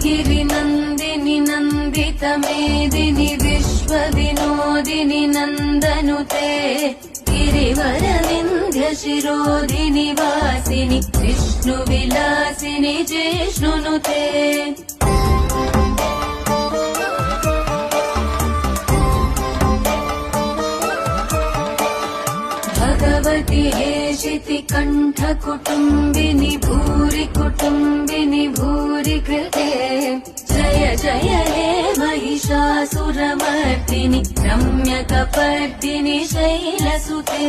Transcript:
गिरिनन्दिनि नन्दितमेदिनि विश्वविनोदिनि नन्दनुते गिरिवरविन्ध्यशिरोधिनि वासिनि विष्णुविलासिनि जिष्णुनुते भगवति हेशिति कण्ठकुटुम्बिनि भूरि कुटुम्बिनि भूरि कृते जय जय हे महिषासुरमर्दिनि रम्यकपर्दिनि शैलसुते।